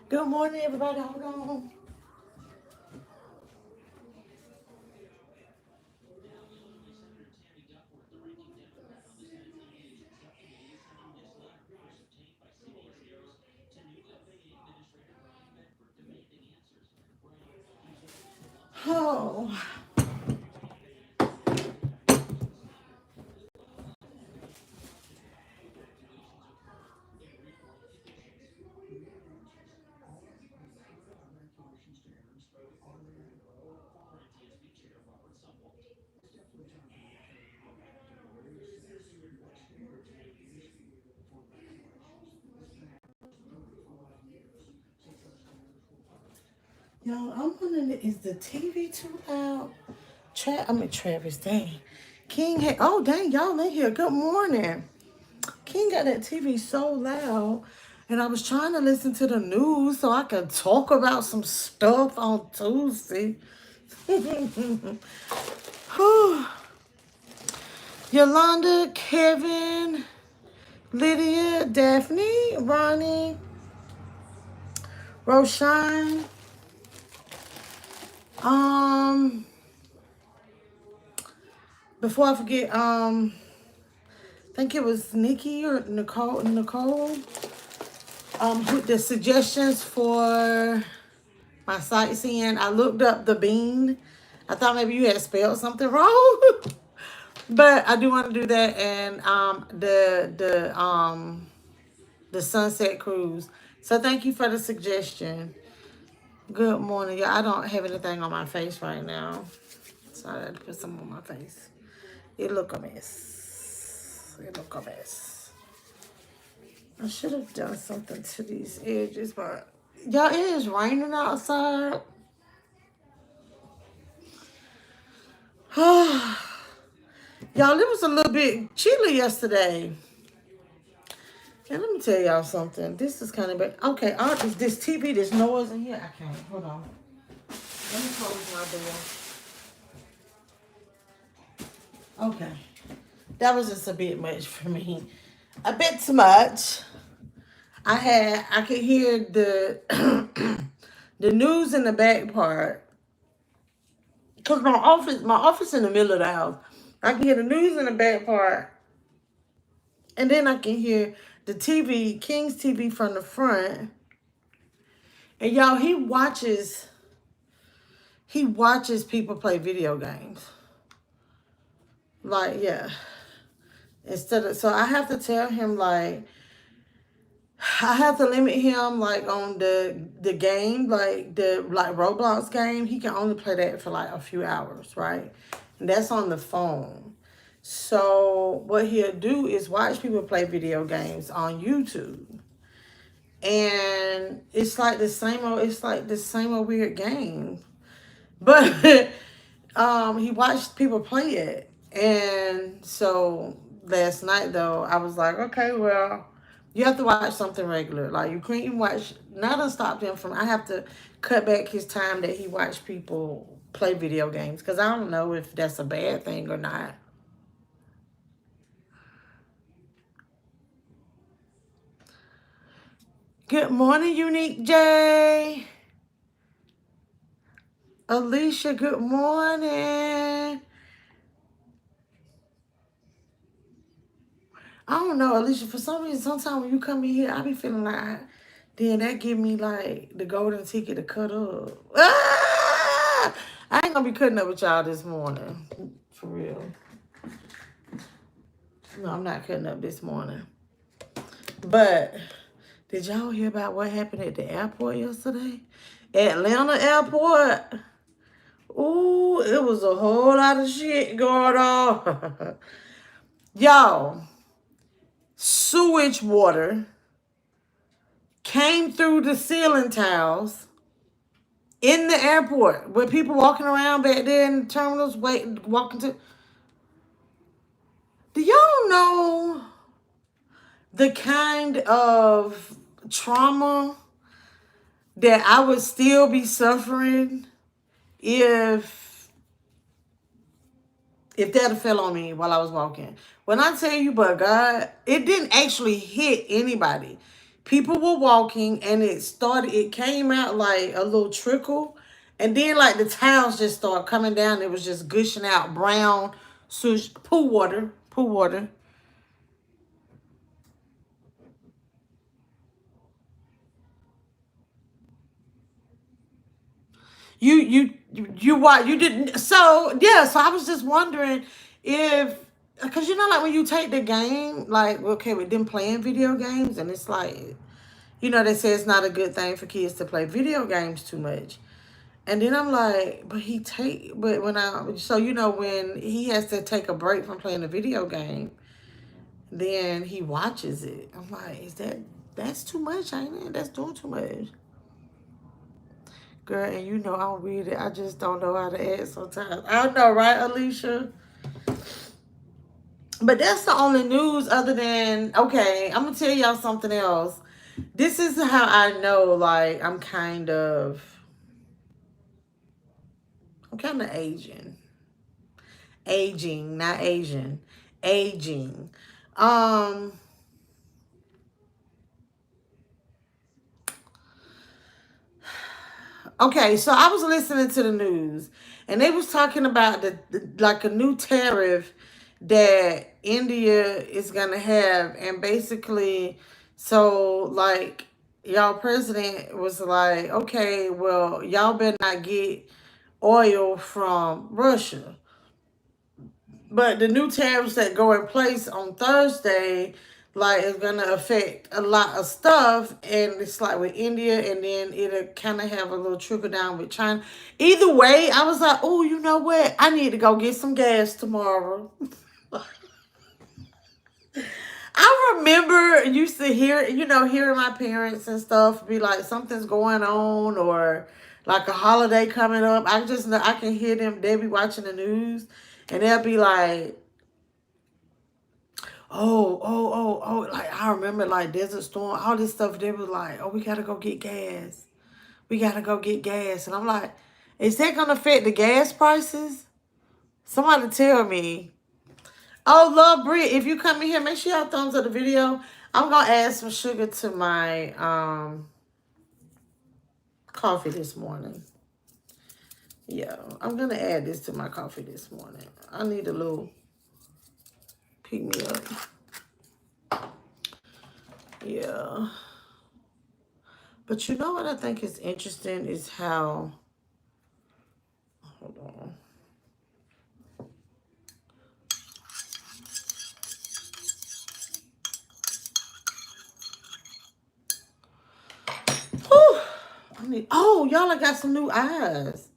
Good morning, everybody. Hold on. Oh, y'all, I'm wondering, is the TV too loud? Travis, dang. Oh, dang, y'all in here. Good morning. King got that TV so loud, and I was trying to listen to the news so I could talk about some stuff on Tuesday. Whew. Yolanda, Kevin, Lydia, Daphne, Ronnie, Roshan, um, before I forget, I think it was Nikki or Nicole, with the suggestions for my sightseeing. I looked up the bean. I thought maybe you had spelled something wrong. But I do want to do that, and the sunset cruise. So thank you for the suggestion. Good morning, y'all. I don't have anything on my face right now, so I had to put some on my face. It look a mess. It look a mess. I should have done something to these edges, but y'all, it is raining outside. Y'all, it was a little bit chilly yesterday. And let me tell y'all something. This is kind of bad. Okay, this TV, this noise in here. I can't. Hold on. Let me close my door. Okay. That was just a bit much for me. A bit too much. I could hear the the news in the back part. Cause my office in the middle of the house. I can hear the news in the back part. And then I can hear the TV, King's TV from the front. And y'all, he watches people play video games. Like, yeah. So I have to tell him, like, I have to limit him, like, on the game, like the Roblox game. He can only play that for like a few hours, right? And that's on the phone. So what he'll do is watch people play video games on YouTube. And it's like the same old weird game. But he watched people play it. And so last night, though, I was like, okay, well, you have to watch something regular. Like, you can't even watch, not to stop him from, I have to cut back his time that he watched people play video games. Because I don't know if that's a bad thing or not. Good morning, Unique J. Alicia, good morning. I don't know, Alicia, for some reason, sometimes when you come in here, I be feeling like, then that give me like the golden ticket to cut up. Ah! I ain't gonna be cutting up with y'all this morning. For real. No, I'm not cutting up this morning. But did y'all hear about what happened at the airport yesterday? Atlanta airport. Ooh, it was a whole lot of shit going on. Y'all, sewage water came through the ceiling tiles in the airport where people walking around back there in the terminals walking to. Do y'all know the kind of trauma that I would still be suffering if that had fell on me while I was walking? When I tell you, but God, it didn't actually hit anybody. People were walking, and it came out like a little trickle. And then like the tiles just started coming down. It was just gushing out brown pool water. Pool water. You didn't, so yeah, so I was just wondering if, because like when you take the game, like, okay, with them playing video games, and it's like, they say it's not a good thing for kids to play video games too much. And then I'm like, but when when he has to take a break from playing a video game, then he watches it. I'm like, that's too much, ain't it? That's doing too much. Girl, and I'll read it. I just don't know how to act sometimes. I know, right, Alicia? But that's the only news other than, okay, I'm going to tell y'all something else. This is how I know, like, I'm kind of aging. Aging, not Asian. Aging. Um, okay, so I was listening to the news, and they was talking about like a new tariff that India is gonna have, and basically, so like y'all president was like, okay, well, y'all better not get oil from Russia. But the new tariffs that go in place on Thursday, like, is gonna affect a lot of stuff, and it's like with India, and then it'll kind of have a little trickle down with China. Either way, I was like, oh, you know what? I need to go get some gas tomorrow. I remember used to hearing my parents and stuff be like, something's going on, or like a holiday coming up. I just know I can hear them. They be watching the news, and they'll be like, oh, like I remember like Desert Storm, all this stuff. They was like, oh, we gotta go get gas. We gotta go get gas. And I'm like, is that gonna affect the gas prices? Somebody tell me. Oh, love Brit, if you come in here, make sure y'all thumbs up the video. I'm gonna add some sugar to my coffee this morning. Yeah, I'm gonna add this to my coffee this morning. I need a little pick me up. Yeah. But you know what I think is interesting is how, hold on. Whew. Y'all, I got some new eyes.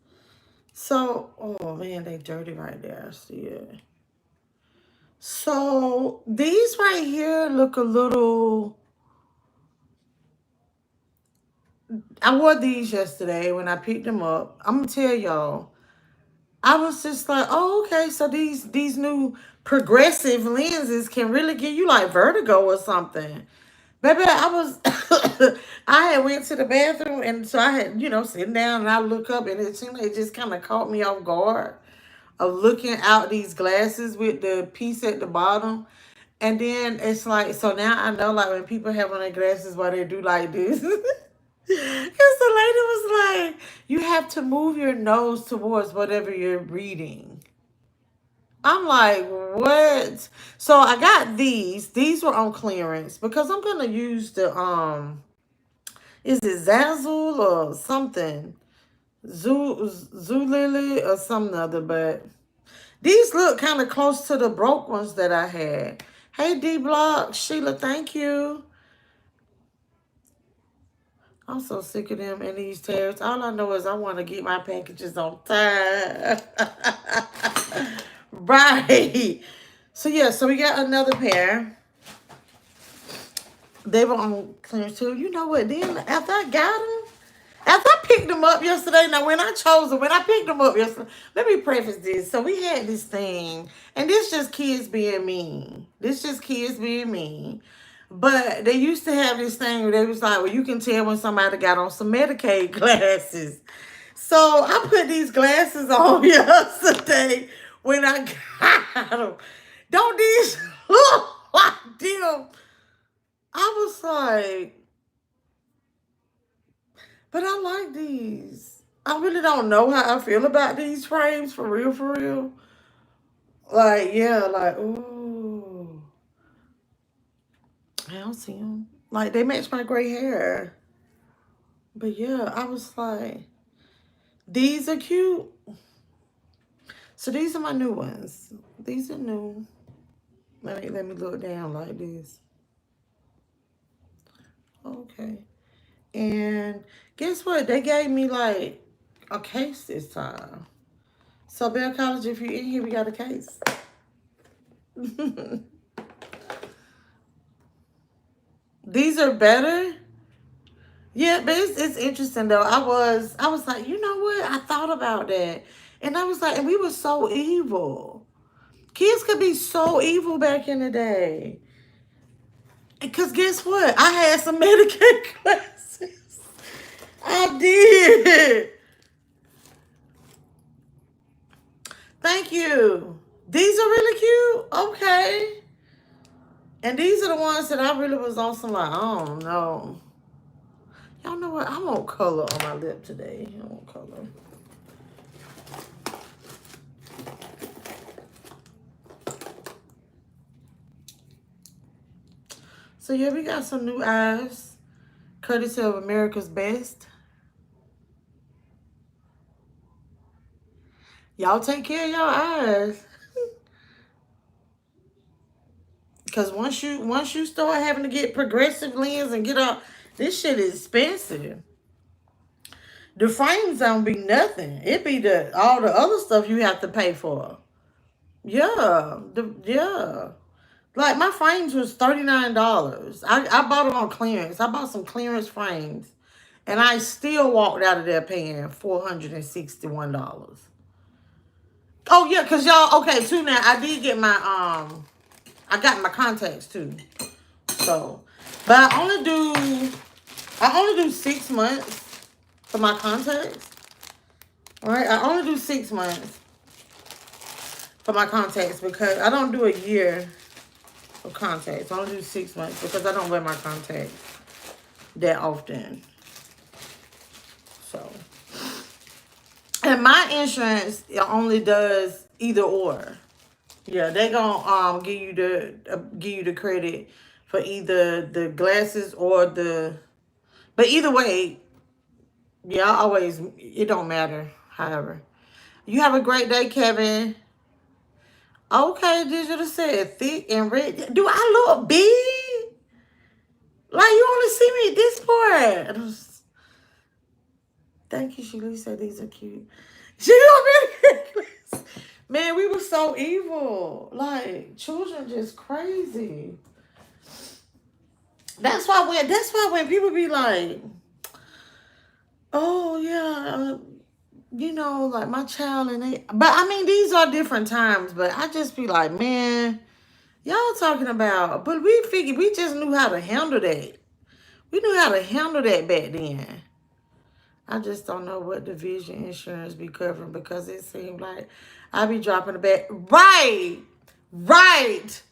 So, oh man, they dirty right there. I see it. So, these right here look a little, I wore these yesterday when I picked them up. I'm going to tell y'all, I was just like, oh, okay, so these new progressive lenses can really give you like vertigo or something. Baby, I had went to the bathroom, and so I had, sitting down, and I look up, and it seemed like it just kind of caught me off guard of looking out these glasses with the piece at the bottom. And then it's like, so now I know, like, when people have on their glasses, why they do like this. Because the lady was like, you have to move your nose towards whatever you're reading. I'm like, what? So I got these. These were on clearance because I'm gonna use the is it Zazzle or something? Zulily or something other, but these look kind of close to the broke ones that I had. Hey D Block, Sheila, thank you. I'm so sick of them and these tariffs. All I know is I want to get my packages on time. Right. So yeah, so we got another pair. They were on clearance too. You know what? Then after I got them, after I picked them up yesterday, now when I picked them up yesterday, let me preface this. So we had this thing, and this just kids being mean. But they used to have this thing where they was like, well, you can tell when somebody got on some Medicaid glasses. So I put these glasses on yesterday when I got them. Don't these look like them? I was like, But I like these. I really don't know how I feel about these frames, for real, for real. Like, yeah, like, ooh. I don't see them. Like, they match my gray hair. But yeah, I was like, these are cute. So these are my new ones. These are new. Let me look down like this. Okay. And guess what? They gave me like a case this time. So Bell College, if you're in here, we got a case. These are better. Yeah, but it's interesting though. I was like, you know what? I thought about that. And I was like, and we were so evil. Kids could be so evil back in the day. Because guess what? I had some Medicaid classes. I did. Thank you. These are really cute. Okay. And these are the ones that I really was on some like, I don't know. Y'all know what? I want color on my lip today. I want color. So yeah, we got some new eyes. Courtesy of America's Best. Y'all take care of your eyes. Cause once you start having to get progressive lens and get up, this shit is expensive. The frames don't be nothing. It be the all the other stuff you have to pay for. Yeah. Like my frames was $39. I bought them on clearance. I bought some clearance frames. And I still walked out of there paying $461. Oh yeah, cause y'all okay too now. I did get my I got my contacts too. So but I only do 6 months for my contacts. All right. I only do 6 months for my contacts because I don't do a year of contacts. I only do 6 months because I don't wear my contacts that often. So, and my insurance only does either or. Yeah, they gonna give you the credit for either the glasses or the. But either way, yeah, it don't matter. However, you have a great day, Kevin. Okay, digital said thick and red. Do I look big? Like you only see me this part. Thank you, Sheila. Said these are cute. She don't Man, we were so evil. Like children, just crazy. That's why when people be like, "Oh yeah, like my child," and they. But I mean, these are different times. But I just be like, man, y'all talking about. But we figured we just knew how to handle that. We knew how to handle that back then. I just don't know what the vision insurance be covering because it seemed like I be dropping the bag. Right.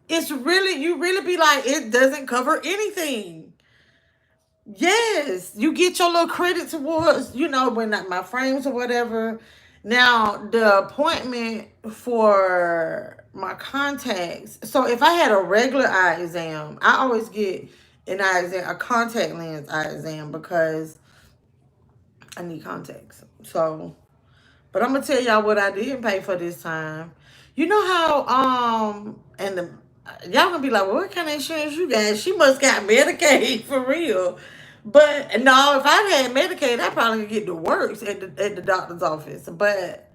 It's really, you really be like, it doesn't cover anything. Yes. You get your little credit towards, when my frames or whatever. Now, the appointment for my contacts. So if I had a regular eye exam, I always get an eye exam, a contact lens eye exam because I need contacts. So, but I'm gonna tell y'all what I didn't pay for this time. You know how y'all gonna be like, well, what kind of insurance you got? She must got Medicaid for real. But no, if I had Medicaid, I probably could get the works at the doctor's office. But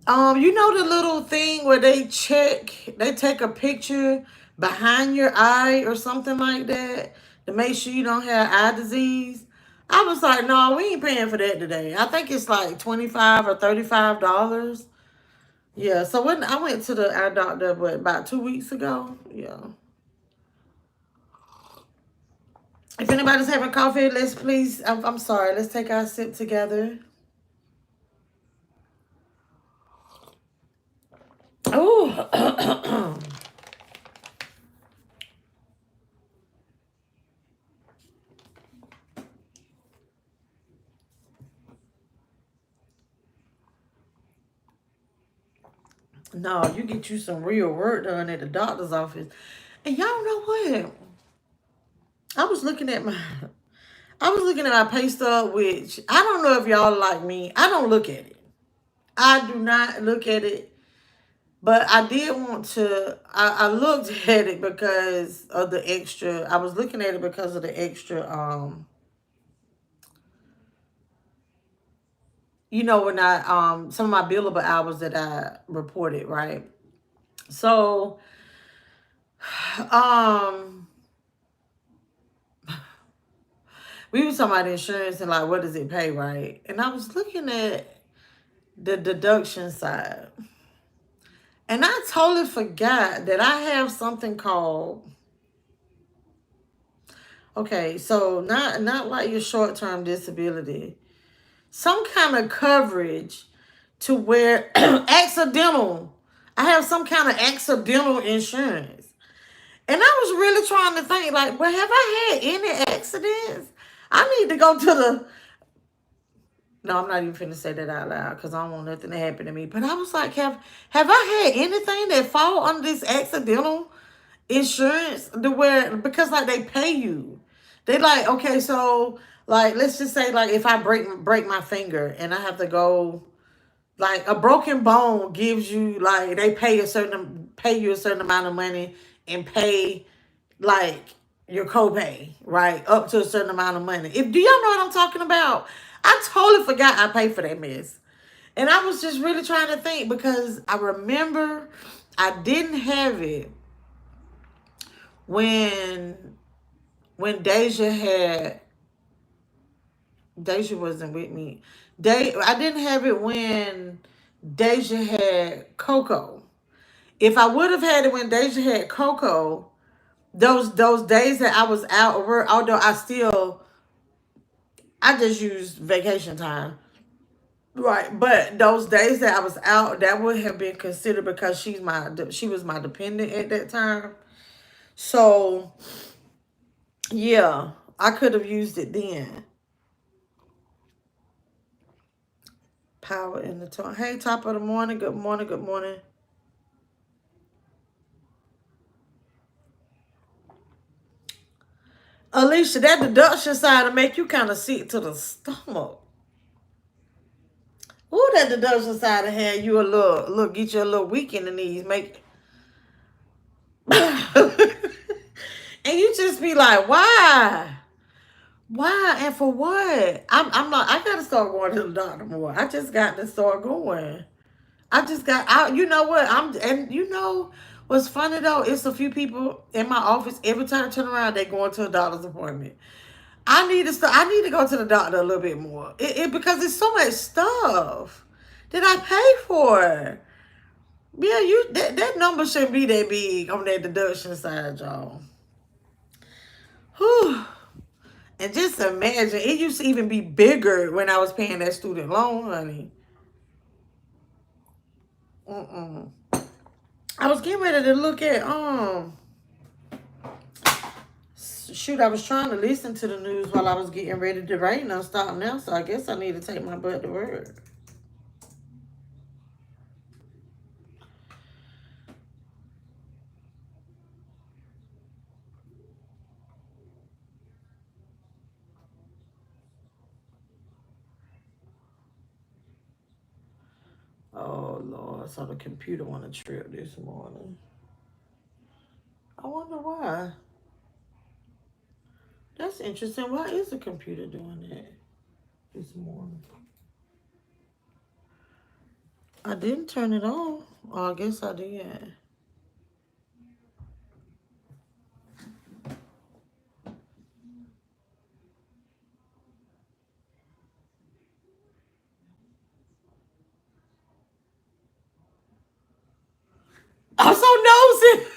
you know the little thing where they take a picture behind your eye or something like that to make sure you don't have eye disease. I was like, no, we ain't paying for that today. I think it's like $25 or $35. Yeah, so when I went to the eye doctor, about 2 weeks ago? Yeah. If anybody's having coffee, let's please, I'm sorry, let's take our sip together. Oh, No, you get you some real work done at the doctor's office. And y'all know what? I was looking at my I was looking at my pay stub, which I don't know if y'all like me. I don't look at it. I do not look at it. But I did want to I looked at it because of the extra. I was looking at it because of the extra when I some of my billable hours that I reported, right? So um we was talking about insurance and like what does it pay, right? And I was looking at the deduction side. And I totally forgot that I have something called, okay, so not like your short-term disability. Some kind of coverage to where accidental. I have some kind of accidental insurance. And I was really trying to think, like, well, have I had any accidents? I need to go to the. No, I'm not even finna say that out loud because I don't want nothing to happen to me. But I was like, have I had anything that fall under this accidental insurance to where, because like they pay you. They like, okay, so like let's just say like if I break my finger and I have to go, like a broken bone gives you, like they pay you a certain amount of money and pay like your copay, right? Up to a certain amount of money. If do y'all know what I'm talking about? I totally forgot I paid for that mess. And I was just really trying to think because I remember I didn't have it when Deja had, Deja wasn't with me. I didn't have it when Deja had Coco. If I would have had it when Deja had Coco, those days that I was out of work, although I just used vacation time. Right, but those days that I was out, that would have been considered because she was my dependent at that time. So yeah, I could have used it then. Power in the tone. Hey, top of the morning. Good morning. Good morning. Alicia, that deduction side will make you kind of sick to the stomach. Ooh, that deduction side will have you a little, get you a little weak in the knees. And you just be like, why? Why and for what? I'm not. I gotta start going to the doctor more. I just got to start going. I just got out. You know what? And you know what's funny though? It's a few people in my office. Every time I turn around, they going to a doctor's appointment. I need to start. I need to go to the doctor a little bit more. Because it's so much stuff that I pay for. Yeah, that number shouldn't be that big on that deduction side, y'all. Whew. And just imagine, it used to even be bigger when I was paying that student loan, honey. Mm-mm. I was getting ready to look at shoot, I was trying to listen to the news while I was getting ready to rain on stop now, so I guess I need to take my butt to work. Oh Lord, I saw the computer on a trip this morning. I wonder why. That's interesting. Why is the computer doing that this morning? I didn't turn it on. Oh, I guess I did. I'm so nosy.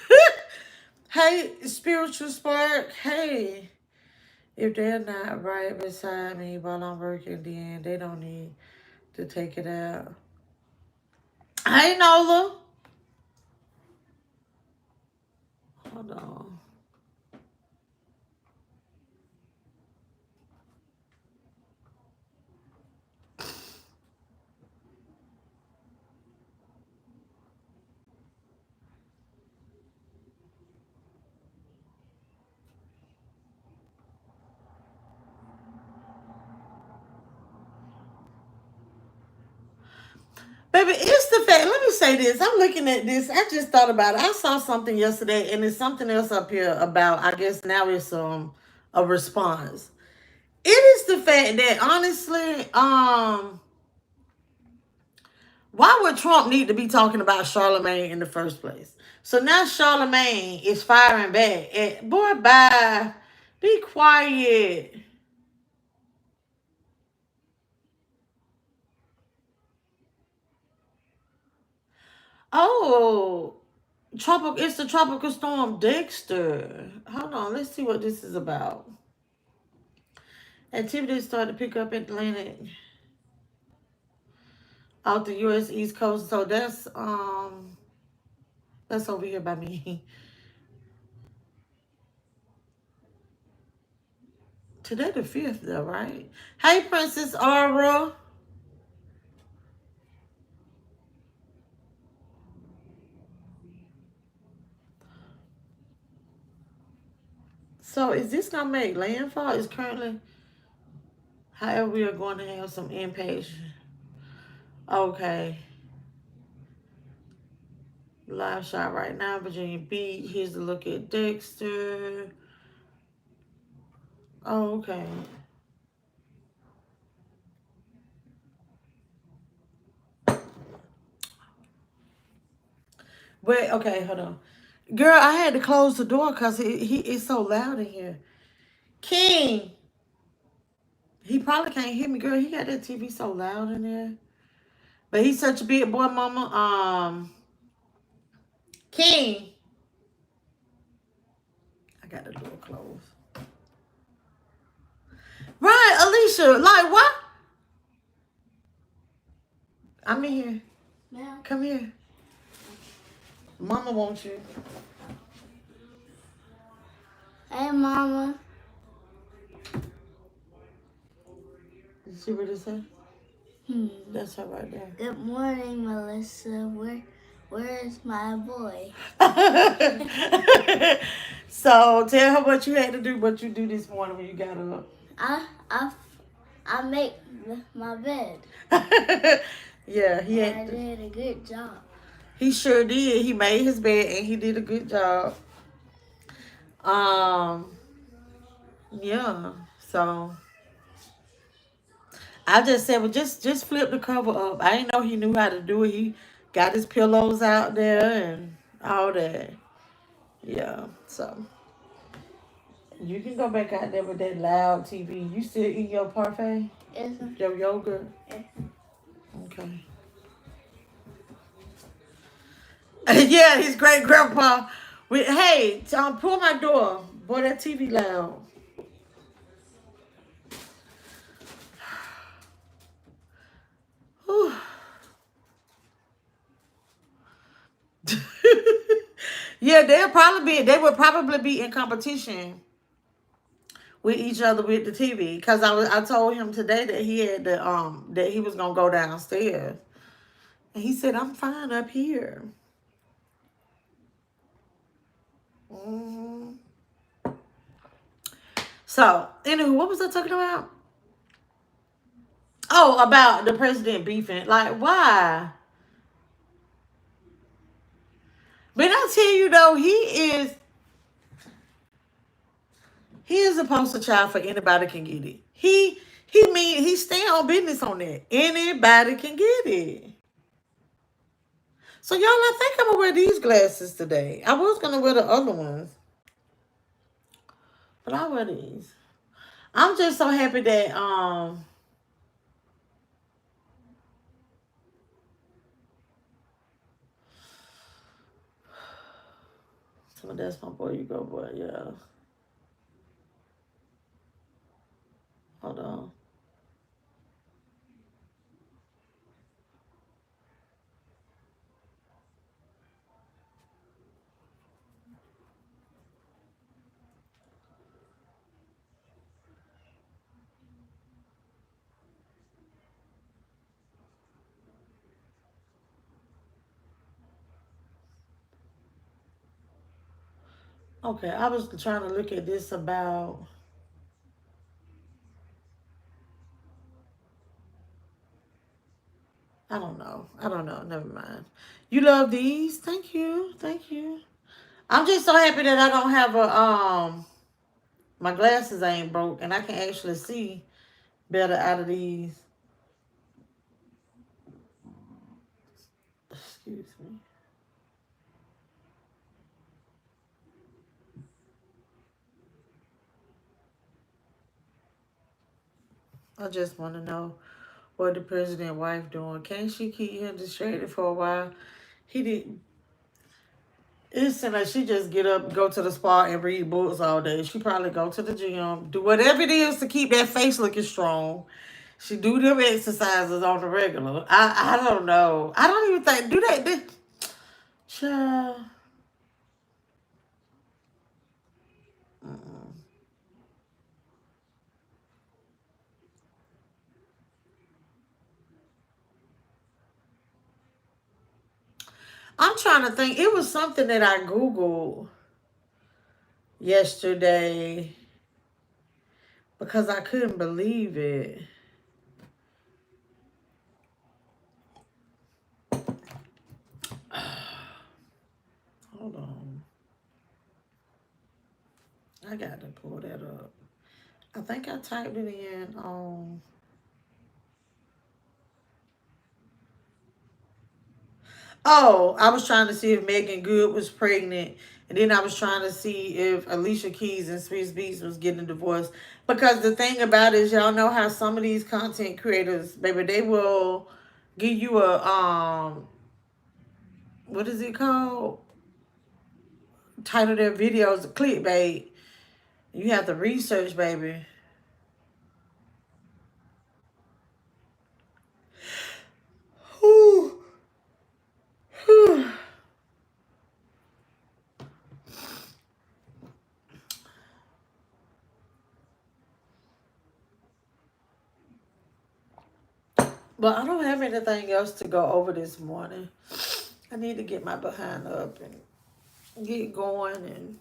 Hey, spiritual spark. Hey, if they're not right beside me while I'm working, then they don't need to take it out. Hey, Nola. Hold on. Baby, it's the fact. Let me say this. I'm looking at this. I just thought about it. I saw something yesterday, and there's something else up here about. I guess now it's a response. It is the fact that honestly, why would Trump need to be talking about Charlemagne in the first place? So now Charlemagne is firing back. At, boy, bye. Be quiet. Oh, it's the tropical storm Dexter. Hold on, let's see what this is about. Activities started to pick up in Atlantic out the US East Coast. So that's over here by me. Today the 5th though, right? Hey Princess Aura. So is this gonna make landfall? Is currently however we are going to have some impacts. Okay. Live shot right now, Virginia Beach. Here's a look at Dexter. Oh, okay. Wait, okay, hold on. Girl, I had to close the door because it's so loud in here. King, he probably can't hear me, girl. He got that TV so loud in there. But he's such a big boy, mama. King. I got the door closed. Right, Alicia. Like what? I'm in here. Yeah. Come here. Mama wants you. Hey, Mama. You see what it said? That's her right there. Good morning, Melissa. Where's my boy? So tell her what you had to do, what you do this morning when you got up. I make my bed. Yeah, he I had. did a good job. He sure did. He made his bed and he did a good job. Yeah. So I just said, well, just flip the cover up. I didn't know he knew how to do it. He got his pillows out there and all that. Yeah. So you can go back out there with that loud TV. You still eat your parfait? Yes, sir. Your yogurt? Yes. Okay. Yeah, his great grandpa. Hey, pull my door. Boy, that TV loud. Whew. Yeah, they would probably be in competition with each other with the TV. Cause I told him today that he had that he was gonna go downstairs. And he said, I'm fine up here. hmm So, anywho, what was I talking about? Oh, about the president beefing. Like, why? But I tell you though, he is a poster child for anybody can get it. He stay on business on that. Anybody can get it. So y'all, I think I'm gonna wear these glasses today. I was gonna wear the other ones, but I wear these. I'm just so happy that so that's my boy, you go boy, yeah. Hold on. Okay, I was trying to look at this about I don't know. I don't know. Never mind. You love these? Thank you. Thank you. I'm just so happy that I don't have a my glasses ain't broke and I can actually see better out of these. Excuse me. I just want to know what the president wife doing. Can't she keep him distracted for a while? He did. It seems like she just get up, go to the spa, and read books all day. She probably go to the gym, do whatever it is to keep that face looking strong. She do them exercises on the regular. I don't know. I don't even think do that. Child. Mm-mm. I'm trying to think. It was something that I Googled yesterday because I couldn't believe it. Hold on. I got to pull that up. I think I typed it in on. Oh, I was trying to see if Megan Good was pregnant. And then I was trying to see if Alicia Keys and Swiss Beats was getting a divorce. Because the thing about it is, y'all know how some of these content creators, baby, they will give you a, what is it called? Title their videos, clickbait. You have to research, baby. Whew. Whew. But I don't have anything else to go over this morning. I need to get my behind up and get going. And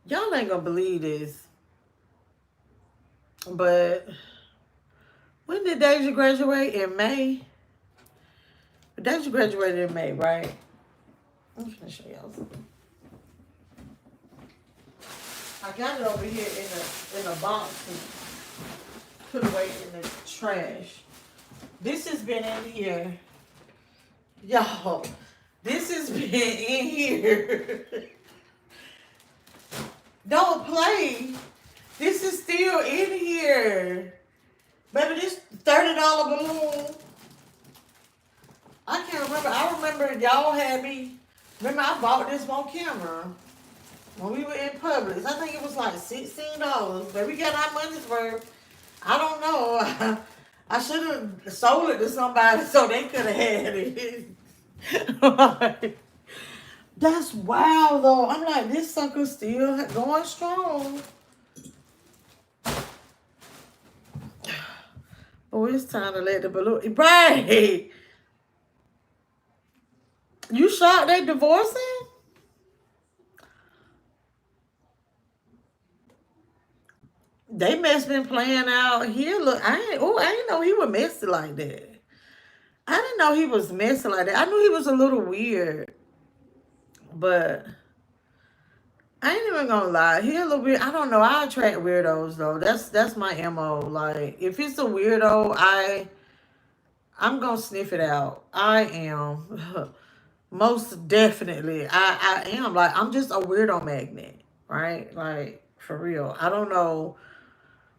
y'all ain't gonna believe this. But when did Deja graduate? In May? Deja graduated in May, right? I'm gonna show y'all something. I got it over here in a box and put away in the trash. This has been in here. Y'all, this has been in here. Don't play. This is still in here. Baby, this $30 balloon. I can't remember. I remember y'all had me. Remember, I bought this on camera when we were in Publix. I think it was like $16. But we got our money's worth. I don't know. I should have sold it to somebody so they could have had it. That's wild, though. I'm like, this sucker still going strong. Oh, it's time to let the balloon. Right. You shocked they divorcing? They must been playing out here. Look, I ain't know he was messy like that. I didn't know he was messy like that. I knew he was a little weird, but I ain't even gonna lie. He a little weird. I don't know. I attract weirdos though. That's my MO. Like if it's a weirdo, I'm gonna sniff it out. I am. Most definitely. I am. Like I'm just a weirdo magnet, right? Like for real. I don't know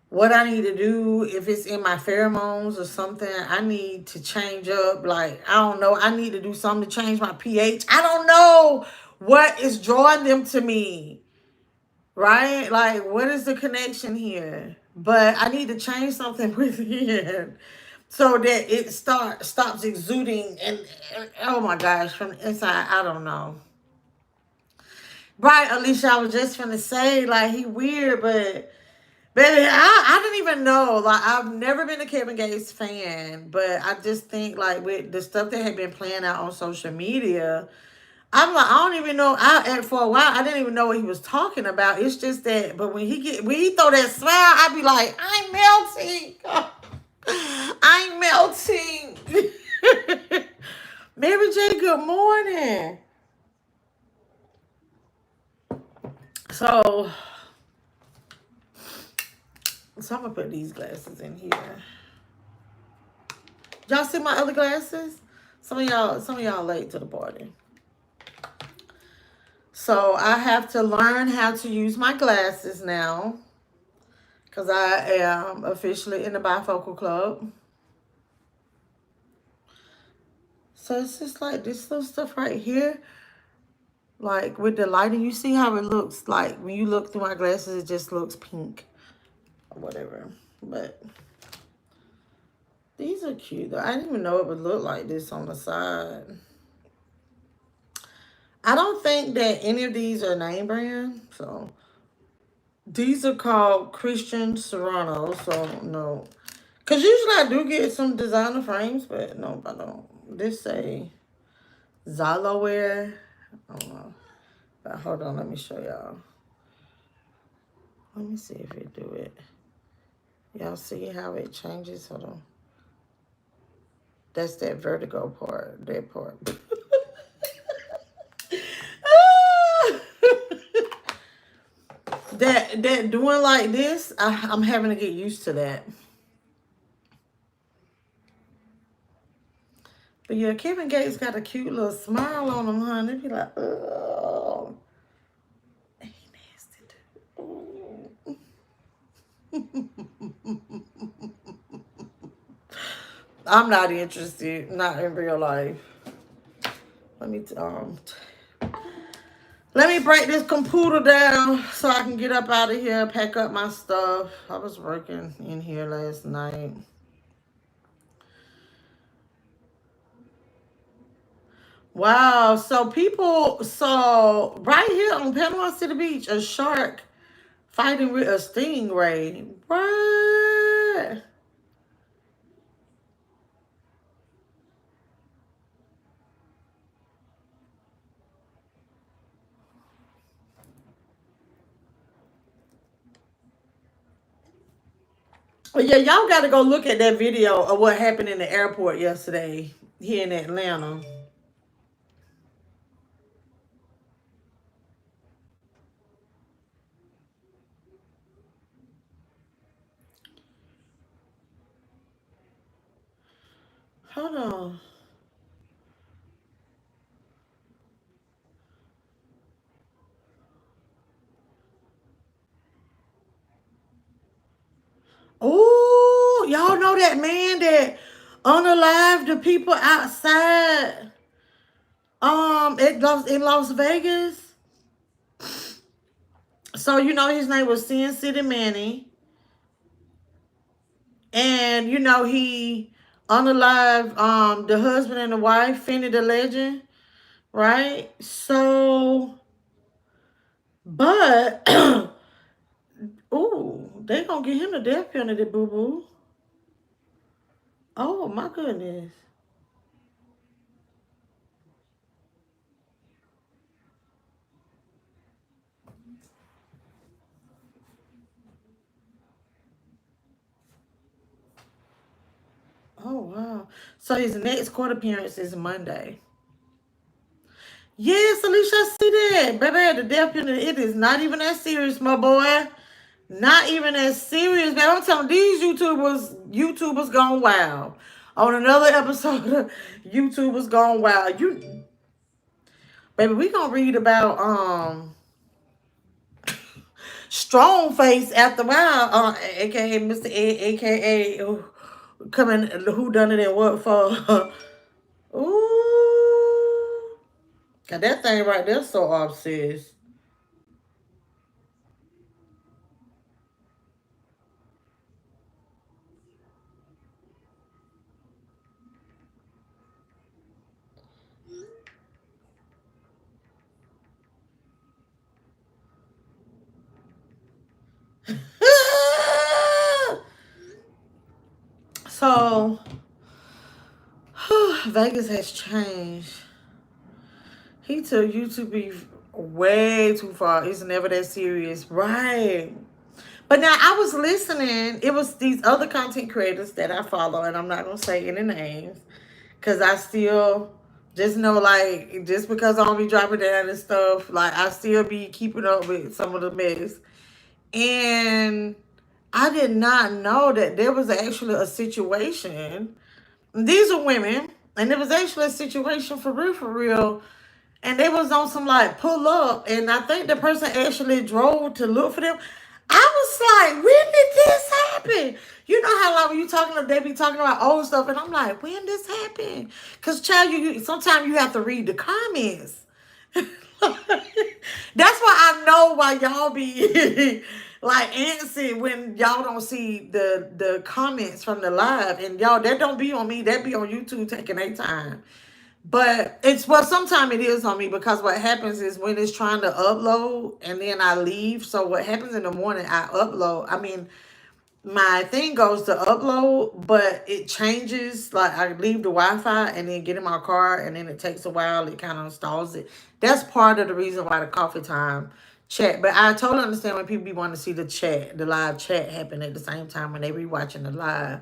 what I need to do, if it's in my pheromones or something. I need to change up. Like, I don't know. I need to do something to change my pH. I don't know what is drawing them to me, right? Like, what is the connection here? But I need to change something within so that it stops exuding and oh my gosh, from the inside. I don't know. Right, Alicia, I was just gonna say, like, he weird, but baby, I didn't even know. Like, I've never been a Kevin Gates fan, but I just think, like, with the stuff that had been playing out on social media, I'm like, I don't even know. For a while, I didn't even know what he was talking about. It's just that, but when he throw that smile, I be like, I'm melting. I'm melting. Mary J, good morning. So I'm gonna put these glasses in here. Y'all see my other glasses? Some of y'all late to the party. So I have to learn how to use my glasses now, because I am officially in the bifocal club. So it's just like this little stuff right here. Like with the lighting, you see how it looks like when you look through my glasses, it just looks pink or whatever. But these are cute though. I didn't even know it would look like this on the side. I don't think that any of these are name brand. So these are called Christian Serrano. So no. Because usually I do get some designer frames, but no, I don't. This say Zalaware. I don't know. But hold on, let me show y'all. Let me see if it do it. Y'all see how it changes? Hold on. That's that vertigo part. That part. that doing like this, I'm having to get used to that. But yeah, Kevin Gates got a cute little smile on him, honey. They be like, oh, he nasty too. I'm not interested, not in real life. Let me break this computer down so I can get up out of here, pack up my stuff. I was working in here last night. Wow, so right here on Panama City Beach, a shark fighting with a stingray. What? Well, yeah, y'all got to go look at that video of what happened in the airport yesterday here in Atlanta. Hold on. Oh, y'all know that man that unalived the people outside in Las Vegas? So you know his name was Sin City Manny. And you know he unalived the husband and the wife, Finny the Legend, right? So but ooh, they gonna get him the death penalty, boo-boo. Oh my goodness. Oh wow. So his next court appearance is Monday. Yes, Alicia, I see that. Baby, the death penalty, it is not even that serious, my boy. Not even as serious, man. I'm telling these YouTubers gone wild. On another episode of YouTubers gone wild. Baby, we gonna read about Strong Face after a while, aka Mr. Ed, aka coming who done it and what for. Ooh. Cause that thing right there so obsessed. So Vegas has changed. He took YouTube way too far. It's never that serious. Right. But now I was listening. It was these other content creators that I follow, and I'm not gonna say any names because I still just know, like, just because I don't be dropping down and stuff, like I still be keeping up with some of the mess. And I did not know that there was actually a situation. These are women, and there was actually a situation for real. And they was on some like pull up, and I think the person actually drove to look for them. I was like, when did this happen? You know how like when you talking, they be talking about old stuff, and I'm like, when this happened? Cause child, you sometimes you have to read the comments. That's why I know why y'all be like antsy when y'all don't see the comments from the live, and y'all that don't be on me, that be on YouTube taking their time. But it's well, sometimes it is on me because what happens is when it's trying to upload and then I leave. So what happens in the morning, I upload. I mean, my thing goes to upload, but it changes. Like I leave the Wi-Fi and then get in my car, and then it takes a while. It kind of installs it. That's part of the reason why the coffee time chat. But I totally understand when people be wanting to see the chat, the live chat happen at the same time when they be watching the live.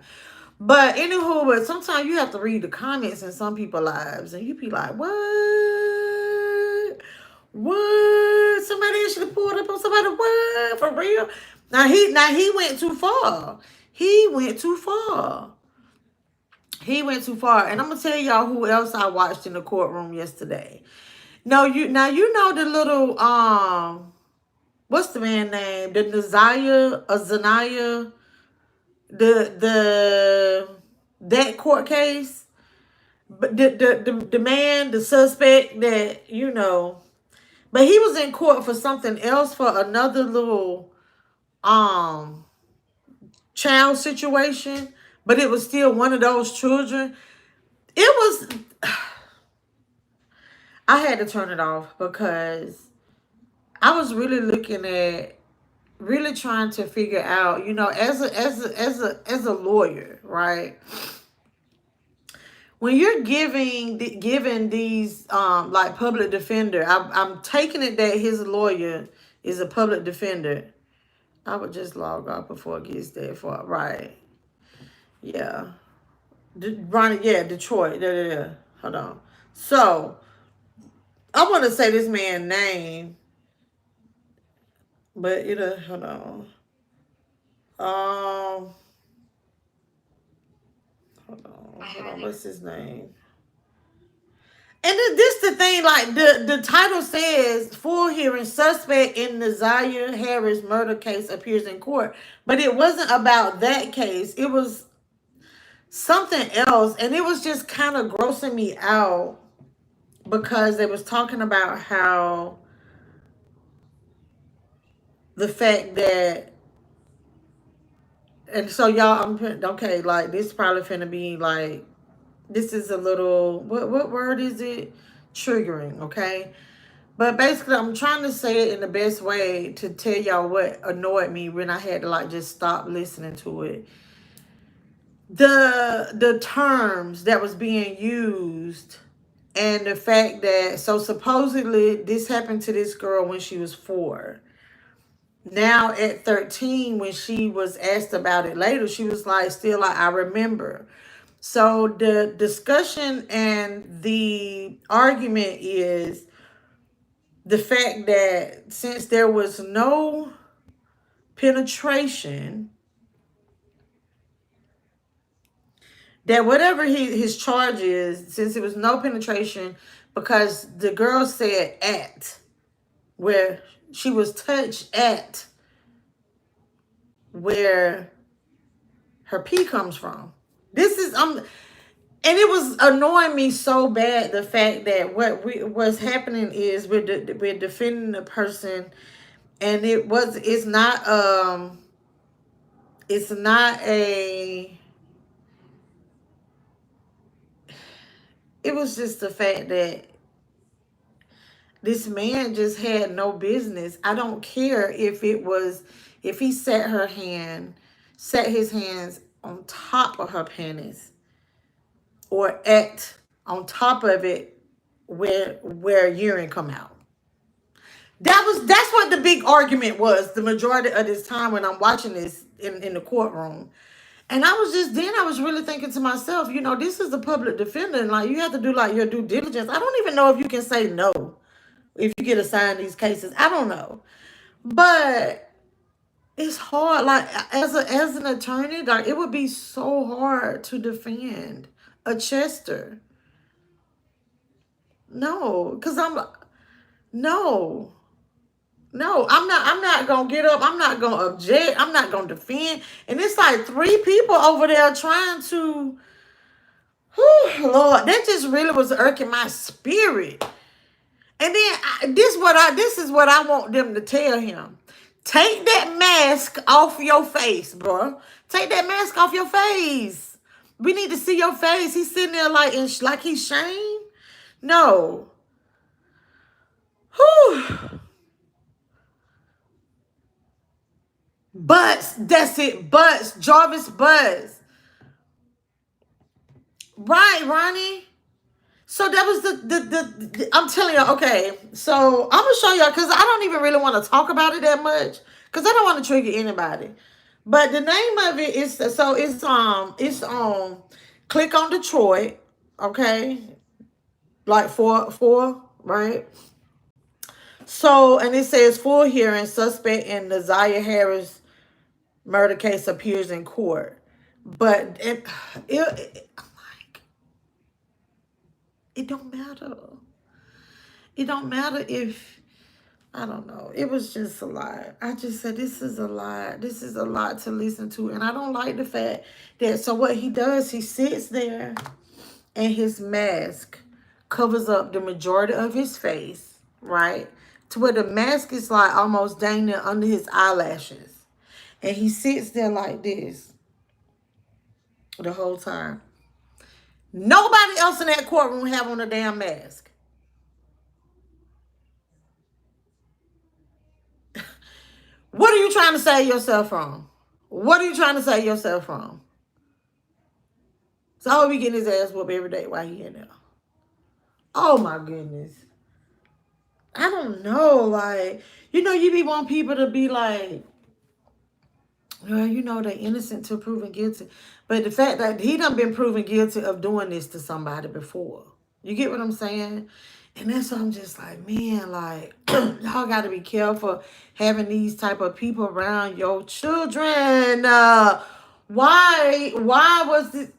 But anywho, but sometimes you have to read the comments in some people's lives, and you be like, "What? What? Somebody actually pulled up on somebody? What? For real?" Now he went too far. He went too far. He went too far. And I'm gonna tell y'all who else I watched in the courtroom yesterday. No, you know the little what's the man name? The Naziah or Zanaya, the that court case. But the man, the suspect that, but he was in court for something else, for another little um child situation, but it was still one of those children. It was I had to turn it off because I was really looking at, really trying to figure out, as a lawyer, right? When you're giving these like public defender, I'm taking it that his lawyer is a public defender. I would just log off before it gets that far, right? Yeah, Ronnie, yeah, Detroit. Yeah. Hold on. So I want to say this man's name, but hold on. Um, hold on. What's his name? And this the thing, like the title says, full hearing, suspect in the Zaire Harris murder case appears in court. But it wasn't about that case. It was something else. And it was just kind of grossing me out because they was talking about how the fact that, and so y'all, okay, like this probably finna be like, this is a little, what word is it? Triggering, okay? But basically, I'm trying to say it in the best way to tell y'all what annoyed me when I had to like just stop listening to it. The terms that was being used, and the fact that, so supposedly this happened to this girl when she was 4. Now at 13, when she was asked about it later, she was like, still like, I remember. So the discussion and the argument is the fact that since there was no penetration, that whatever his charge is, since there was no penetration, because the girl said at, where she was touched at where her pee comes from. This is and it was annoying me so bad, the fact that what's happening is we're defending the person, and it's not a, it was just the fact that this man just had no business. I don't care if he set his hands on top of her panties, or on top of it where urine come out. That's what the big argument was the majority of this time when I'm watching this in the courtroom. And I was really thinking to myself, this is the public defender, and like you have to do like your due diligence. I don't even know if you can say no if you get assigned these cases. I don't know. But it's hard. Like as an attorney, like it would be so hard to defend a Chester. No, because no. No, I'm not gonna get up. I'm not gonna object. I'm not gonna defend. And it's like three people over there trying to. Whew, Lord, that just really was irking my spirit. And then this is what I want them to tell him. Take that mask off your face, bro. Take that mask off your face. We need to see your face. He's sitting there like he's shamed. No. Whew. Butts. That's it. Butts. Jarvis Butts. Right, Ronnie. So that was the I'm telling you, okay. So I'm gonna show y'all because I don't even really want to talk about it that much because I don't want to trigger anybody. But the name of it is so it's click on Detroit, okay, like four, right? So and it says full hearing suspect in the Zaya Harris murder case appears in court, but I'm like it don't matter. It don't matter if I don't know. It was just a lot. I just said this is a lot. This is a lot to listen to. And I don't like the fact that so what he does, he sits there and his mask covers up the majority of his face, right? To where the mask is like almost dang near under his eyelashes. And he sits there like this the whole time. Nobody else in that courtroom have on a damn mask. What are you trying to save yourself from? What are you trying to save yourself from? So I hope he getting his ass whooped every day while he in there. Oh my goodness. I don't know. Like, you be want people to be like, well, they innocent till proven guilty. But the fact that he done been proven guilty of doing this to somebody before. You get what I'm saying? And that's why I'm just like, man, like, y'all got to be careful having these type of people around your children. Why was this?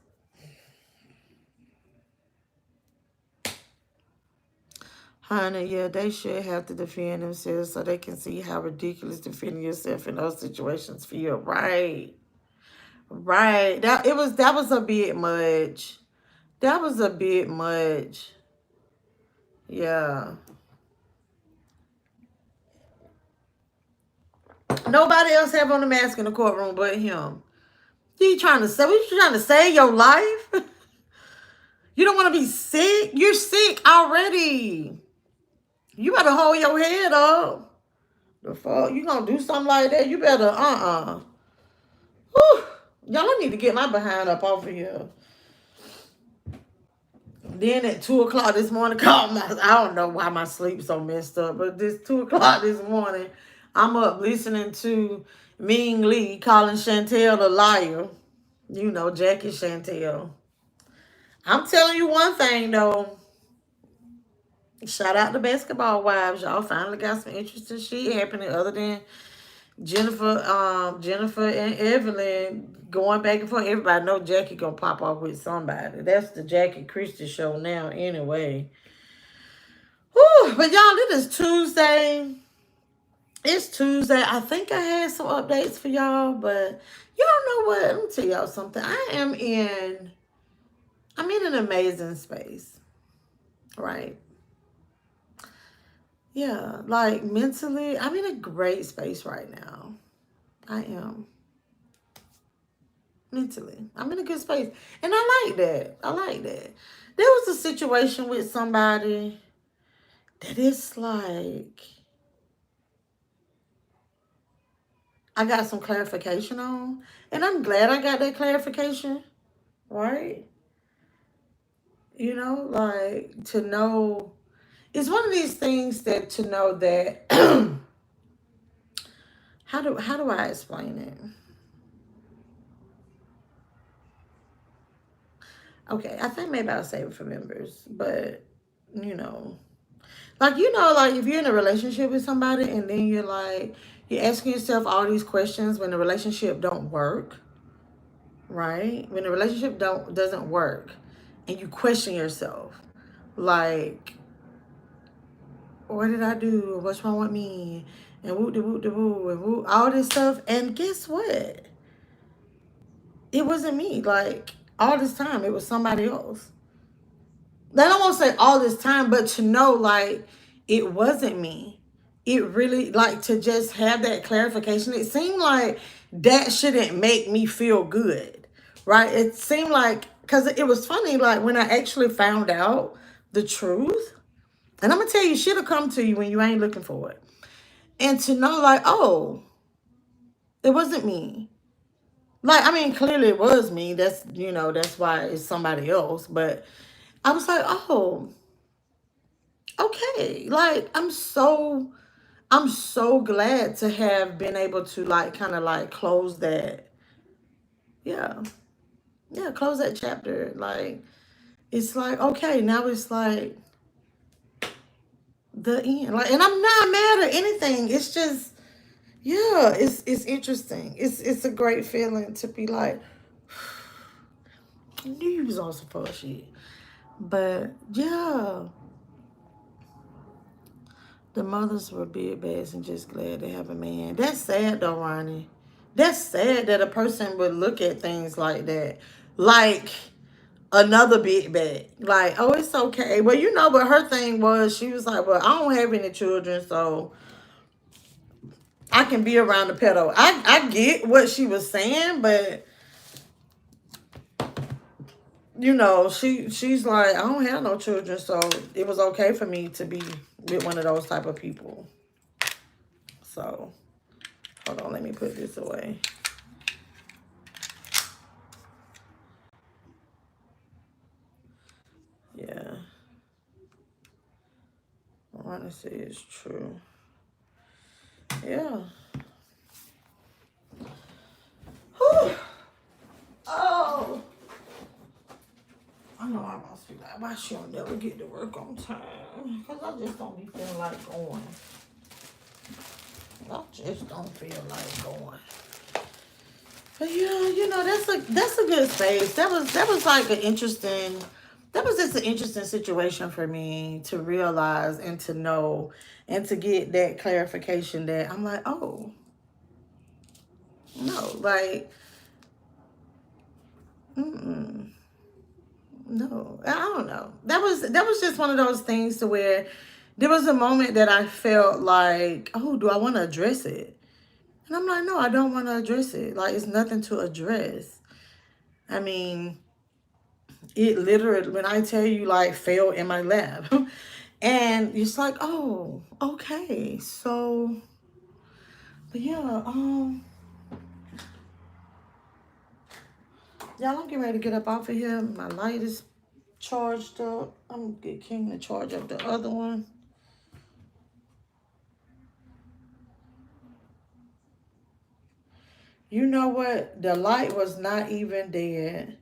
Honey, yeah, they should have to defend themselves so they can see how ridiculous defending yourself in those situations feel. Right. Right. That was a bit much. That was a bit much. Yeah. Nobody else have on the mask in the courtroom but him. You trying to say? What you trying to save your life? You don't want to be sick. You're sick already. You better hold your head up. The fuck, you gonna do something like that? You better Whew. Y'all, I need to get my behind up off of here. Then at 2 o'clock this morning, I don't know why my sleep so messed up, but this 2 o'clock this morning, I'm up listening to Ming Lee calling Chantel a liar. Jackie Chantel. I'm telling you one thing though. Shout out to Basketball Wives. Y'all finally got some interesting shit happening other than Jennifer and Evelyn going back and forth. Everybody know Jackie gonna pop off with somebody. That's the Jackie Christie show now anyway. Whew, but y'all, it is Tuesday. It's Tuesday. I think I had some updates for y'all, but y'all know what? Let me tell y'all something. I'm in an amazing space. Right? Yeah, like mentally, I'm in a great space right now. I am. Mentally. I'm in a good space. And I like that. I like that. There was a situation with somebody that it's like I got some clarification on. And I'm glad I got that clarification. Right? Like to know it's one of these things that to know that how do I explain it? Okay, I think maybe I'll save it for members, but you know, like if you're in a relationship with somebody and then you're asking yourself all these questions when the relationship don't work, right? When the relationship doesn't work, and you question yourself, like, what did I do? What's wrong with me? And woo de woo de woo and woo all this stuff. And guess what? It wasn't me. Like all this time, it was somebody else. I don't want to say all this time, but to know like it wasn't me. It really like to just have that clarification. It seemed like that shouldn't make me feel good, right? It seemed like because it was funny, like when I actually found out the truth, and I'm gonna tell you, shit'll come to you when you ain't looking for it, and to know like, oh, it wasn't me. Like I mean, clearly it was me. That's why it's somebody else. But I was like, oh, okay. Like I'm so glad to have been able to like kind of like close that. Yeah. Yeah, close that chapter. Like it's like okay, now it's like the end. Like and I'm not mad at anything. It's just yeah, it's interesting. It's a great feeling to be like I knew you was on some full shit. But yeah. The mothers were big bags and just glad to have a man. That's sad though, Ronnie. That's sad that a person would look at things like that. Like another big bag. Like, oh, it's okay. Well, but her thing was she was like, well, I don't have any children, so I can be around the pedo. I get what she was saying, but she's like, I don't have no children, so it was okay for me to be with one of those type of people. So hold on, let me put this away. Yeah. I want to say it's true. Yeah. Whew. Oh. I know I must be like, why she'll never get to work on time? Because I just don't be feeling like going. I just don't feel like going. But yeah, that's a good space. That was like an interesting that was just an interesting situation for me to realize and to know and to get that clarification that I'm like, oh no, like mm-mm. No, I don't know. That was just one of those things to where there was a moment that I felt like, oh, do I want to address it? And I'm like, no, I don't want to address it. Like it's nothing to address. I mean, it literally, when I tell you, like, fell in my lap. And it's like, oh, okay. So, but yeah, y'all, I'm getting ready to get up off of here. My light is charged up. I'm gonna get King to charge up the other one. You know what? The light was not even dead.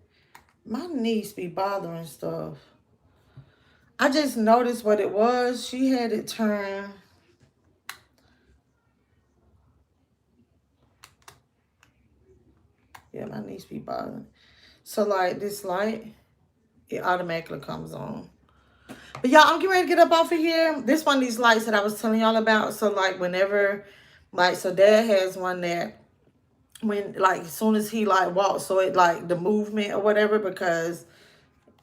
My niece be bothering stuff. I just noticed what it was. She had it turned. Yeah, my niece be bothering. So, like, this light, it automatically comes on. But, y'all, I'm getting ready to get up off of here. This one of these lights that I was telling y'all about. So, like, whenever, like, so Dad has one that when, like, as soon as he, like, walks, so it, like, the movement or whatever, because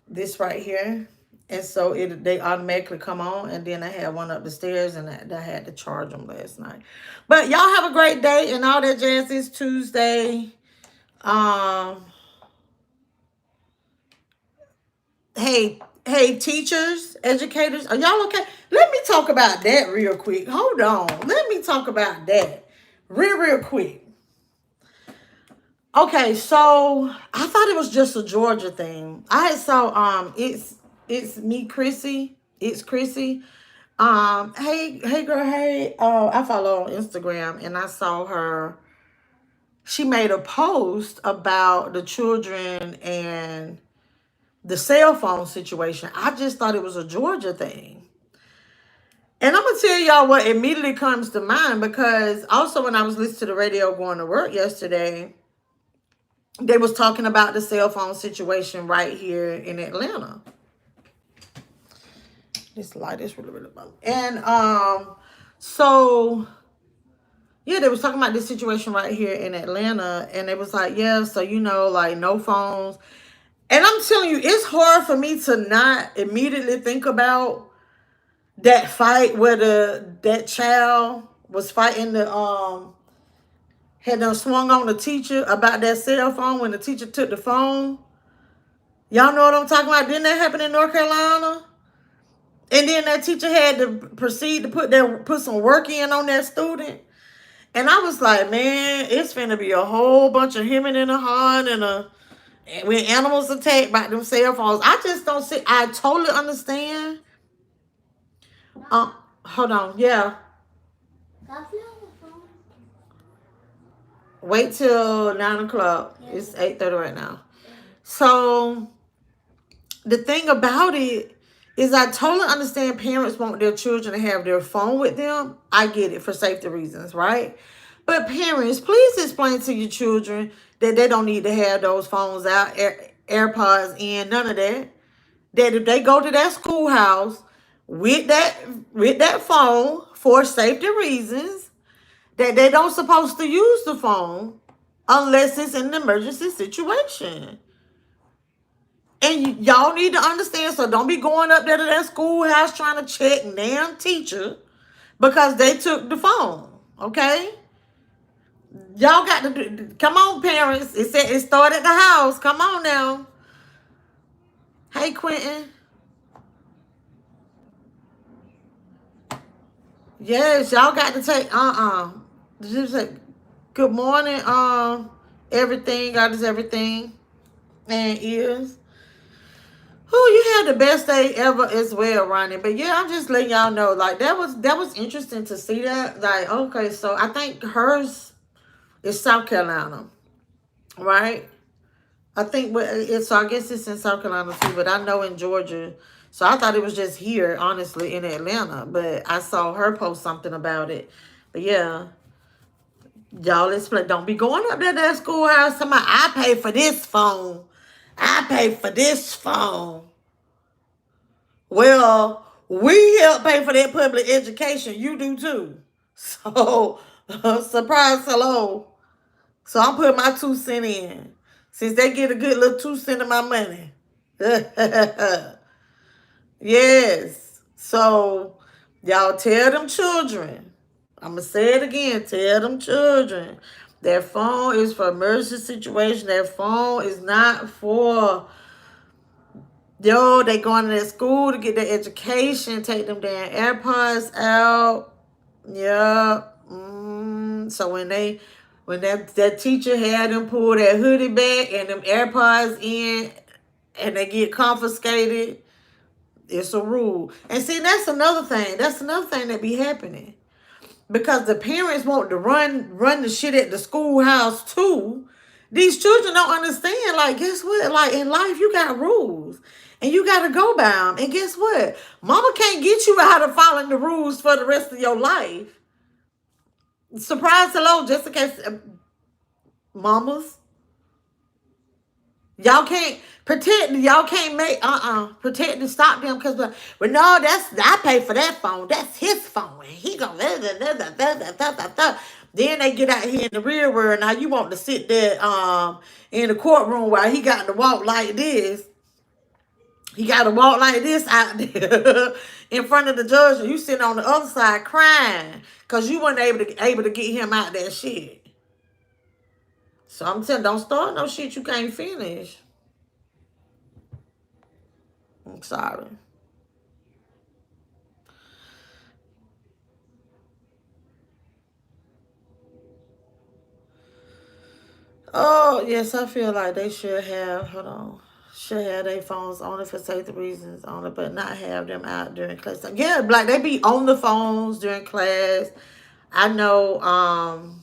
this right here. And so they automatically come on. And then I had one up the stairs and I had to charge them last night. But y'all have a great day and all that jazz. It's Tuesday. Hey, teachers, educators, are y'all okay? Let me talk about that real quick. Hold on. Let me talk about that real quick. Okay, so I thought it was just a Georgia thing. I saw it's me, Chrissy. It's Chrissy. Hey girl, hey. I follow her on Instagram and I saw her. She made a post about the children and the cell phone situation. I just thought it was a Georgia thing. And I'm gonna tell y'all what immediately comes to mind, because also when I was listening to the radio going to work yesterday, they was talking about the cell phone situation right here in Atlanta. This light is really, really low. And so yeah, they was talking about this situation right here in Atlanta, and it was like, yeah, so like no phones. And I'm telling you, it's hard for me to not immediately think about that fight where that child was fighting had them swung on the teacher about that cell phone when the teacher took the phone. Y'all know what I'm talking about? Didn't that happen in North Carolina? And then that teacher had to proceed to put some work in on that student. And I was like, man, it's finna be a whole bunch of hemming and a hawing and when animals attack by them cell phones. I just don't see. I totally understand. Hold on, yeah. Wait till 9 o'clock. It's 8:30 right now. So the thing about it is I totally understand parents want their children to have their phone with them. I get it for safety reasons, right? But parents, please explain to your children that they don't need to have those phones out, AirPods in, none of that. That if they go to that schoolhouse with that phone for safety reasons, that they don't supposed to use the phone unless it's an emergency situation. And y'all need to understand, so don't be going up there to that schoolhouse trying to check damn teacher because they took the phone, okay? Y'all got to do, come on, parents. It said it started at the house. Come on now. Hey, Quentin. Yes, y'all got to take, just say, good morning, everything, God is everything, and is. Oh, you had the best day ever as well, Ronnie. But yeah, I'm just letting y'all know, like that was interesting to see that. Like, okay, so I think hers is South Carolina, right? I think, so I guess it's in South Carolina too, but I know in Georgia. So I thought it was just here, honestly, in Atlanta. But I saw her post something about it. But yeah, y'all, don't be going up there to that schoolhouse. Somebody, I pay for this phone. I pay for this phone. Well, we help pay for that public education. You do too. So, surprise, hello. So I'm putting my 2 cents in. Since they get a good little 2 cents of my money. Yes. So, y'all tell them children. I'm going to say it again. Tell them children. That phone is for emergency situation. That phone is not for... Yo, they going to that school to get their education, take them damn AirPods out. Yeah. So when that teacher had them pull that hoodie back and them AirPods in and they get confiscated, it's a rule. And see, that's another thing. That's another thing that be happening. Because the parents want to run the shit at the schoolhouse too. These children don't understand. Like, guess what? Like, in life, you got rules. And you got to go by them. And guess what? Mama can't get you out of following the rules for the rest of your life. Surprise, hello, just in case, mamas. Y'all can't protect. Y'all can't make protect and stop them because well no, I pay for that phone. That's his phone. And he gonna then they get out here in the real world. Now you want to sit there in the courtroom while he got to walk like this. He got to walk like this out there in front of the judge, and you sitting on the other side crying because you weren't able to get him out that shit. So I'm telling, don't start no shit you can't finish. I'm sorry. Oh, yes, I feel like they should have, hold on, should have their phones only for safety reasons only, but not have them out during class time. Yeah, like they be on the phones during class. I know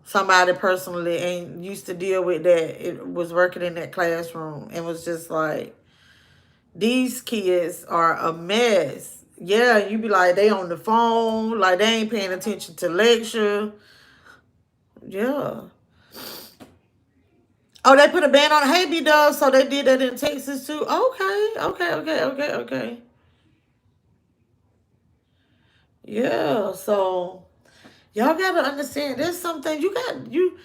somebody personally ain't used to deal with that. It was working in that classroom and was just like, these kids are a mess. Yeah, you be like, they on the phone, like they ain't paying attention to lecture. Yeah. Oh, they put a ban on Heyyyyy does, so they did that in Texas too. Okay. Yeah, so y'all gotta understand there's something you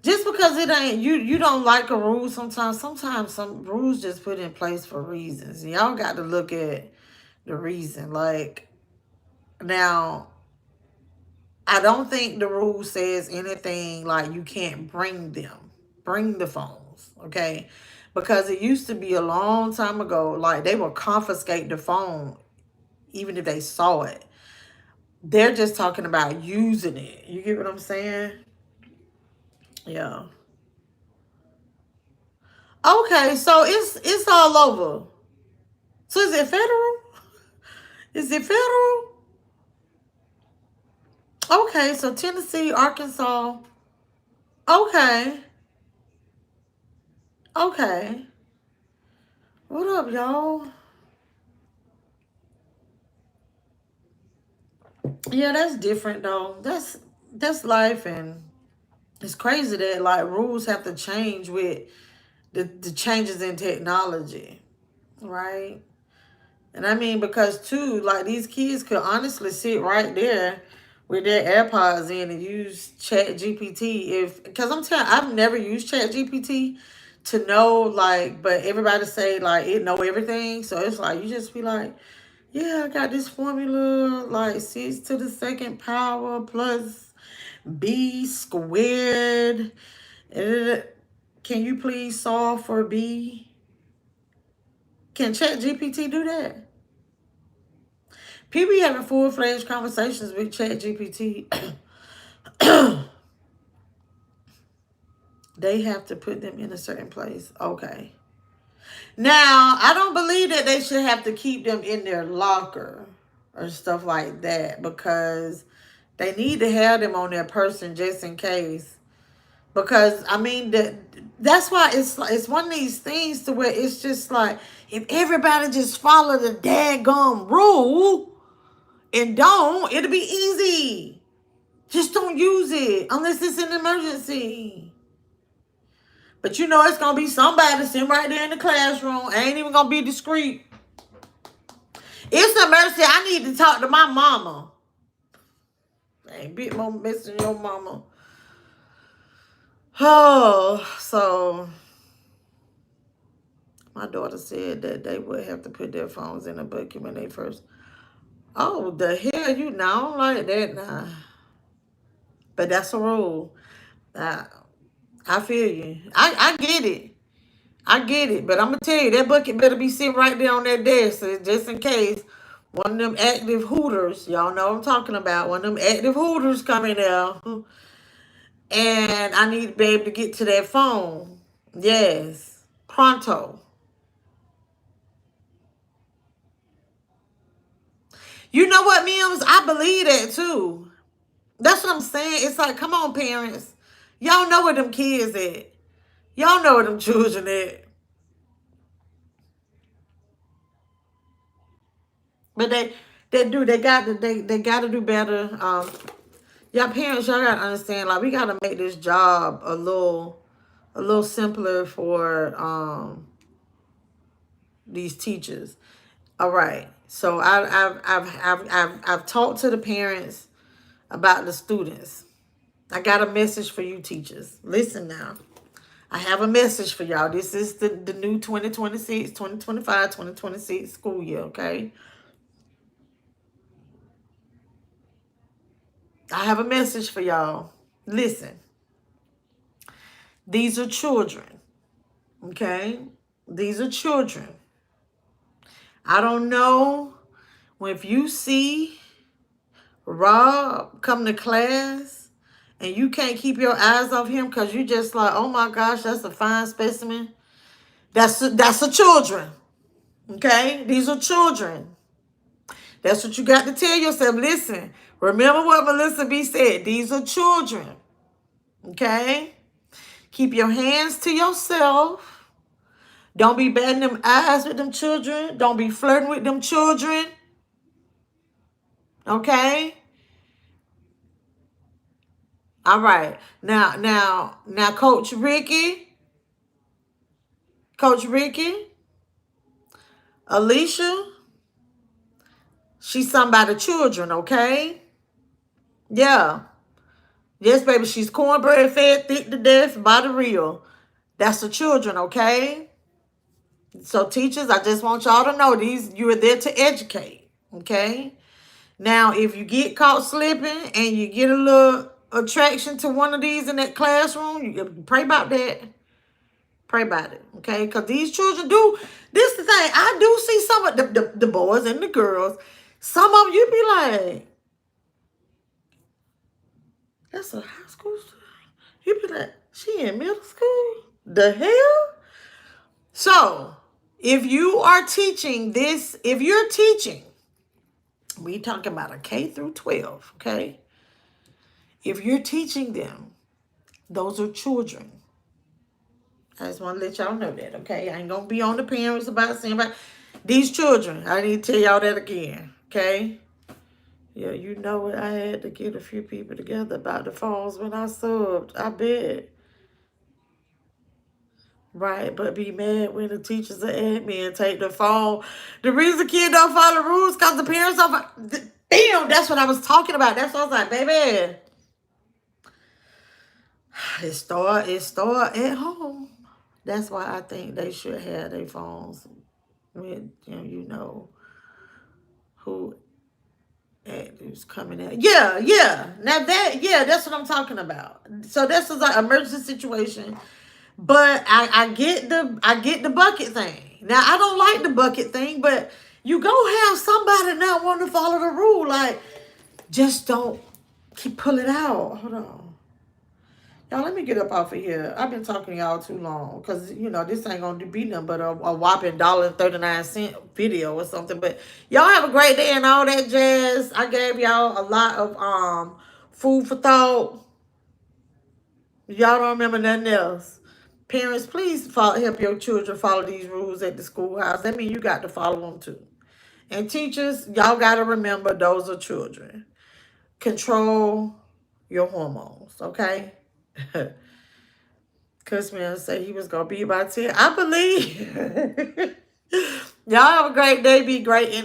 just because it ain't you don't like a rule sometimes some rules just put in place for reasons. Y'all got to look at the reason. Like now, I don't think the rule says anything like you can't bring the phones, okay? Because it used to be a long time ago, like they would confiscate the phone even if they saw it. They're just talking about using it. You get what I'm saying? Yeah. Okay, so it's all over. So is it federal? Is it federal? Okay, so Tennessee, Arkansas. Okay. Okay. What up, y'all? Yeah, that's different though. That's life, and it's crazy that like rules have to change with the changes in technology, right? And I mean, because too, like these kids could honestly sit right there with their AirPods in and use Chat GPT. Because I'm telling, I've never used Chat GPT to know, like, but everybody say like it know everything. So it's like you just be like, yeah, I got this formula, like 6 to the second power plus B squared. Can you please solve for B? Can Chat GPT do that? People be having full-fledged conversations with Chat GPT. They have to put them in a certain place. Okay. Now, I don't believe that they should have to keep them in their locker or stuff like that because they need to have them on their person just in case. Because, I mean, that's why it's one of these things to where it's just like, if everybody just follow the daggum rule and don't, it'll be easy. Just don't use it unless it's an emergency. But you know it's going to be somebody sitting right there in the classroom. Ain't even going to be discreet. It's an emergency. I need to talk to my mama. Ain't bit more mess than your mama. Oh, so my daughter said that they would have to put their phones in a bucket when they first. Oh, the hell, you know, I don't like that now. But that's a rule. I feel you. I get it. I get it, but I'm gonna tell you that bucket better be sitting right there on that desk, so just in case one of them active hooters, y'all know what I'm talking about. One of them active hooters coming there, and I need to be able to get to that phone. Yes, pronto. You know what, Mims? I believe that too. That's what I'm saying. It's like, come on, parents, y'all know where them kids at. Y'all know where them children at. But they got to do better. Y'all parents, y'all gotta understand, like we gotta make this job a little simpler for these teachers. All right. So I've talked to the parents about the students. I got a message for you teachers. Listen now. I have a message for y'all. This is the new 2026, 2025, 2026 school year, okay? I have a message for y'all. Listen. These are children, okay? These are children. I don't know if you see Rob come to class and you can't keep your eyes off him because you just like, oh my gosh, that's a fine specimen. That's the children. Okay? These are children. That's what you got to tell yourself. Listen, remember what MeLissaB said. These are children. Okay? Keep your hands to yourself. Don't be batting them eyes with them children. Don't be flirting with them children. Okay? All right. Now, Coach Ricky, Alicia, she's something about the children, okay? Yeah. Yes, baby, she's cornbread fed thick to death by the real. That's the children, okay? So teachers, I just want y'all to know you are there to educate, okay? Now, if you get caught slipping and you get a little attraction to one of these in that classroom, you pray about that. Pray about it, okay? Because these children do, this is the thing, I do see some of the boys and the girls, some of them, you be like, that's a high school student. You be like, she in middle school? The hell? So, if you are teaching this, if you're teaching, we talking about a K through 12, okay? If you're teaching them, those are children. I just want to let y'all know that, okay? I ain't going to be on the parents about saying about these children. I need to tell y'all that again, okay? Yeah, you know what? I had to get a few people together about the phones when I subbed. I bet. Right, but be mad when the teachers are admin take the phone. The reason kids don't follow the rules because the parents don't. Damn, that's what I was talking about. That's what I was like, baby. It start at home. That's why I think they should have their phones with you know who who's coming out. Yeah. Now that's what I'm talking about. So this is like emergency situation. But I get the bucket thing. Now I don't like the bucket thing, but you go have somebody not want to follow the rule. Like, just don't keep pulling out. Hold on. Y'all, let me get up off of here. I've been talking to y'all too long. Because, this ain't going to be nothing but a whopping $1.39 video or something. But y'all have a great day and all that jazz. I gave y'all a lot of food for thought. Y'all don't remember nothing else. Parents, please help your children follow these rules at the schoolhouse. That means you got to follow them too. And teachers, y'all got to remember those are children. Control your hormones, okay? Cussman said he was going to be about 10. I believe. Y'all have a great day. Be great.